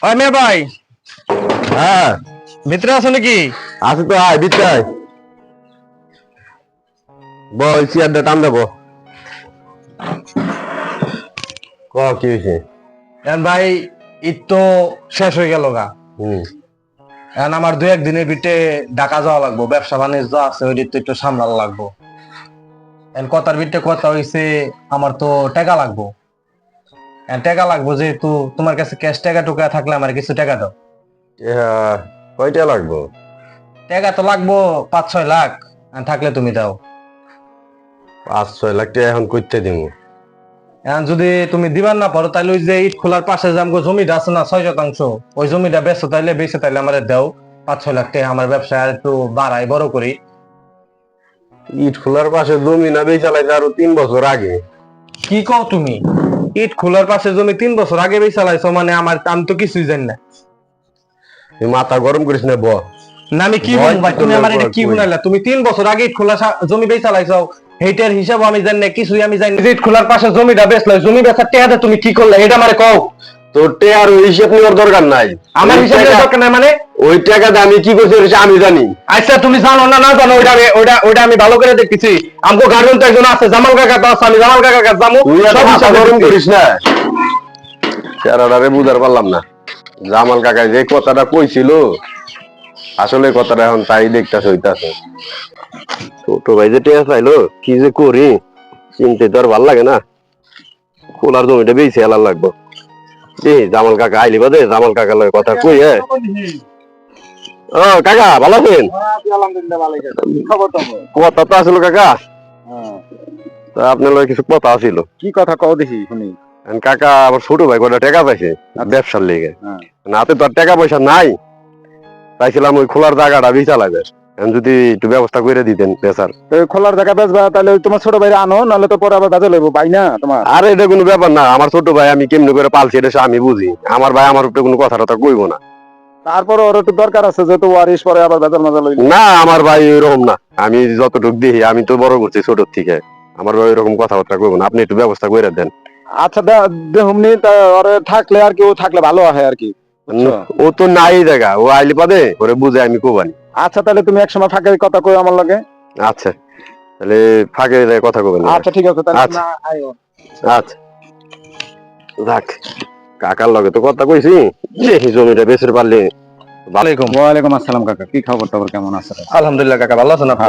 ওই মেয়ে ভাই, হ্যাঁ ভিতরে আছো নাকি? আছে তো, আয় ভিতরে আয়। বল চেয়ারটা টান দেবো। কি হয়েছে? এখন ভাই, ঈদ তো শেষ হয়ে গেল গা। হুম। এখন আমার দু একদিনের ভিতরে ঢাকা যাওয়া লাগবো, ব্যবসা বাণিজ্য আছে, ওই তো একটু সামলানো লাগবো। এখন কথার ভিতরে কথা হইছে, আমার তো টাকা লাগবো। এখন টাকা লাগবো, যেহেতু তোমার কাছে ক্যাশ টাকা টুকা থাকলে আমার কিছু টাকা দাও। কয়টা লাগবো? টাকা তো লাগবো 5-6 লাখ, এখন থাকলে তুমি দাও। 5-6 লাখ টাকা এখন করতে দিব? এখন যদি তুমি দিবার না পারো, তাহলে ওই যে ঈদ খোলার পাশে যে আমগো জমিটা আছে না 6 শতাংশ, ওই জমিটা বেচো, তাইলে আমার দাও 5-6 লাখ টাকা, আমার ব্যবসা আর একটু বাড়াই, বড় করি। ইট খোলার পাশে জমি না বেচা লাগে আরো 3 বছর আগে? কি কও তুমি? ঈদ খোলার পাশে জমি 3 বছর আগে বেচা লাইছো? মানে আমি তো কিছুই জানি না। তুই মাথা গরম করিস না, না আমি কি বলবো ভাই, তুমি আমার এটা কি বুঝাইলা? তুমি 3 বছর আগে ঈদ খোলা জমি বেচা লাইছো, হেইটার হিসাব আমি জানি না, কিছুই আমি জানি না। ঈদ খোলার পাশে জমিটা বেচলো, জমি বেচার টাকাটা তুমি কি করলে এটা আমারে কও। তোর টেয়ার ওই হিসাব নেওয়ার দরকার নাই। আমার হিসাব নেওয়ার দরকার নাই মানে? ওই টাকাতে আমি কি করছি ওটা আমি জানি। আচ্ছা তুমি জানো না, না জানো, ওইটা আমি ভালো করে দেখতেছি। আমগো গার্জেন তো একজন আছে, জামাল কাকা তো আছে, আমি জামাল কাকা কাছে যাবো। তুই এত সব মাথা হিসাব গরম দেখতেছি। করিস না। চেহারাটারে বুঝার পারলাম না। জামাল কাকা যে কথাটা কইছিল, আসলে কথাটা এখন তাই দেখতেছে হইতাছে। ছোট ভাই যে টেয়া চাইলো, কি যে করি চিনতে তো আর ভাল লাগে না। খোলার জমিটা বেশি হেলার লাগবো। জামাল কাকা আইলি বাদে জামাল কাকা লয় কথা কই। ও কাকা ভালো আছেন? কথা তো আসলো কাকা, তা আপনার লয় কিছু কথা আছিল। কি কথা কও দেখি শুনি। কাকা আমার ছোট ভাই কটা টাকা পাইছে ব্যবসার লেগে। হাতে তো আর টাকা পয়সা নাই, চাইছিলাম ওই খোলার জায়গাটা বেচা লাগবে, যদি একটু ব্যবস্থা করে দিতেন বেচার। খোলার জায়গা বেচবা, তাহলে তোমার ছোট ভাই আনো, নাহলে তো পরে আবার বেচা লইব ভাই না তোমার। আর এটা কোনো ব্যাপার না, আমার ছোট ভাই আমি কেমনি করে পালছি এটা আমি বুঝি। আমার ভাই আমার উপরে কোনো কথা টথা কইবো না। তারপর ওর একটু দরকার আছে, যেহেতু ওয়ারিশ পরে আবার বেজাল মাজা লইল না, আমার ভাই ওইরকম না। আমি যতটুকু দেখি, আমি তো বড় করছি ছোট থেকে, আমার ভাই ওইরকম কথাবার্তা কইবো না। আপনি একটু ব্যবস্থা করে দেন। আচ্ছা দেহমনি ওরে থাকলে আর কি, ও থাকলে ভালো হয় আর কি। ও তো নাই জায়গা, ও আইলি পাদে ওরে বুঝে আমি কোবানি। আচ্ছা তাহলে তুমি একসময় ফাঁকে কথা কই আমার লগে। আচ্ছা তাহলে ফাঁকে কথা কবেন। আচ্ছা ঠিক আছে তাহলে। আচ্ছা আচ্ছা যাক, কাকার লগে তো কথা কইছি, দেখি জমিটা বেচে পারলে। ওয়ালাইকুম আসসালাম কাকা, কি খবর টবর কেমন আছে? আলহামদুলিল্লাহ কাকা, ভালো আছেন আপনি?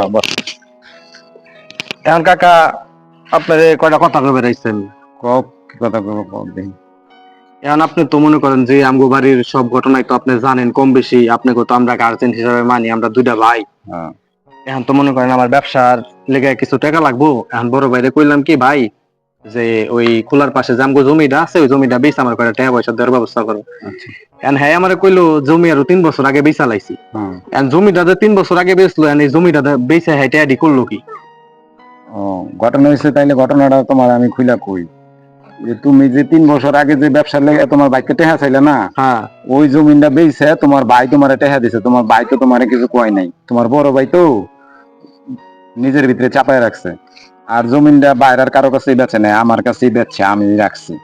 এখন কাকা আপনার কয়টা কথা কবে রাখছেন? কি কথা কব দেখি। এখন আপনি তো মনে করেন যে আমগো বাড়ির সব ঘটনাই তো আপনি জানেন কম বেশি। আপনাকে তো আমরা গার্জেন হিসাবে মানি, আমরা দুইটা ভাই। এখন তো মনে করেন আমার ব্যবসার লেগে কিছু টাকা লাগবো। এখন বড় ভাইরে কইলাম কি ভাই, যে ওই খোলার পাশে যে আমগো জমিটা আছে, ওই জমিটা বেচে আমার কয়টা টাকা পয়সা দেওয়ার ব্যবস্থা করো। এখন হ্যাঁ আমারে কইলো জমি আরো 3 বছর আগে বেচা লাইছি। এখন জমিটা 3 বছর আগে বেচলো, এই জমিটা বেচে হ্যাঁ টাকা করলো কি? ঘটনা হয়েছে, তাইলে ঘটনাটা তোমার আমি খুইলা কই। তুমি যে 3 বছর আগে যে ব্যবসার লেগে তোমার বাইকে টেহা চাইলে না, ওই জমিনটা বেচে তোমার ভাই তোমার টেহা দিছে। তোমার ভাই তো তোমার কিছু কয় নাই, তোমার বড় ভাই তো নিজের ভিতরে চাপায় রাখছে। আর জমিনটা বাইরের কারো কাছেই বেচে নাই, আমার কাছেই বেচছে, আমি রাখছি।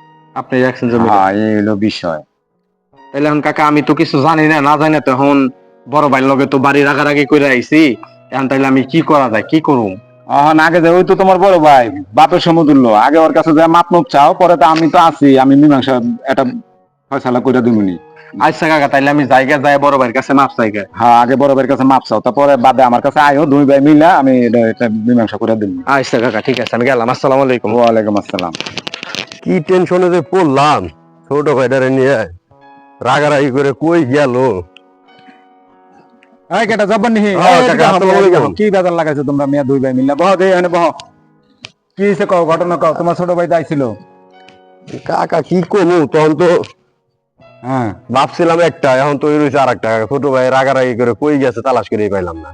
আপনি রাখছেন জমি? এই হলো বিষয়। তাহলে এখন কাকা আমি তো কিছু জানি না, না জানি না তো এখন বড় ভাইয়ের লগে তো বাড়ি রাগারাগি করে আইছি। এখন তাইলে আমি কি করা যায়, কি করুম? আগে যে ওই তো তোমার বড় ভাই বাপের সমতুল্য, আগে ওর কাছে যা মাপ মাপ চাও, পরে তো আমি তো আছি, আমি মীমাংসা একটা ফয়সালা করে দিবনি। আচ্ছা কাকা, তাইলে আমি জায়গা যাই বড় ভাইয়ের কাছে মাপ চাই। হ্যাঁ আগে বড় ভাইয়ের কাছে মাপ চাও, তারপরে বাদে আমার কাছে আয়ো, দুই ভাই মিলা আমি এটা মীমাংসা করে দিব। আচ্ছা কাকা ঠিক আছে, আমি গেলাম। আসসালামু আলাইকুম। ওয়ালাইকুম আসসালাম। কি টেনশনে যে পড়লাম, ছোট ভাইটারে নিয়ে রাগারাগি করে কই গেল। কি বেজার লাগাইছো তোমরা মিয়া দুই ভাই মিলা? বহ দেই বহ, কি হয়েছে কও, ঘটনা কও। তোমার ছোট ভাই আইছিল। কাকা কি কমু, তখন তো ভাবছিলাম একটা, এখন তো রয়েছে আর একটা। ছোট ভাই রাগারাগি করে কই গেছে তালাশ করে পাইলাম না।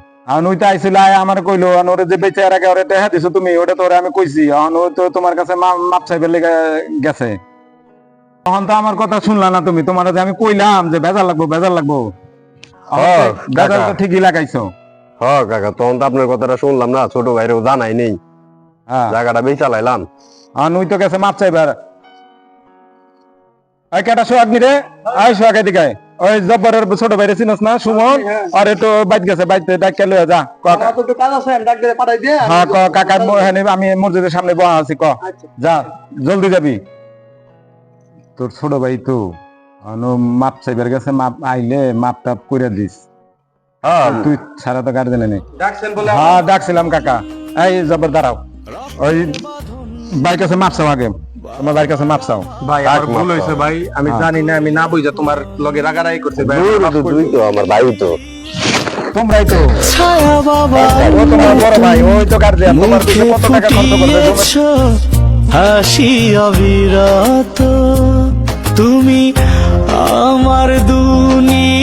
ওই তো আইছিল, আমার কইলো ওরে যে বেঁচে আর আগে ওরে দেখা দিছো তুমি, ওটা তো আমি কইছি। ও তো তোমার কাছে মাপ চাইবে লেগে গেছে। তখন তো আমার কথা শুনলা না তুমি। তোমার যে আমি কইলাম যে বেজার লাগবো বেজার লাগবো, বেজার তো ঠিকই লাগাইছো। হ্যাঁ কাকা, তখন তো আপনার কথাটা শুনলাম না, ছোট ভাইরেও জানাই নেই, জায়গাটা বেচা লাইলাম। ওই তো গেছে মাপ চাইবার। আই কেটা সোহাগ নি রে আই সোহাগ এদিকে আয়। ওই জব্বরের ছোট ভাইরে চিনস না সুমন আর একটু বাইত গেছে বাইতে ডাক্কে লয়ে যা ক হ্যাঁ ক কাকা আমি মসজিদের সামনে বসা আছি ক যা জলদি যাবি তোর ছোট ভাই তো মাপ চাইবার গেছে মাপ আইলে মাপ টাপ করে দিস তুই ছাড়া তো গার্জেনে নেই হ্যাঁ ডাকছিলাম কাকা এই জব্বর দাঁড়াও ওই বাইক কাছে মাপ চাও আগে তোমার ভাইয়ের কাছে মাপ চাও ভাই আমার ভুল হয়েছে ভাই আমি জানি না আমি না বুঝা তোমার লগে রাগারাগি করছে ভাই তুই তো আমার ভাই তো তোমরাই তো ছায়া বাবা ও তোমার বড় ভাই ওই তো গার্জিয়ান তোমার পিছে কত টাকা খরচ করবে হাসি অবিরত তুমি আমার দুনিয়া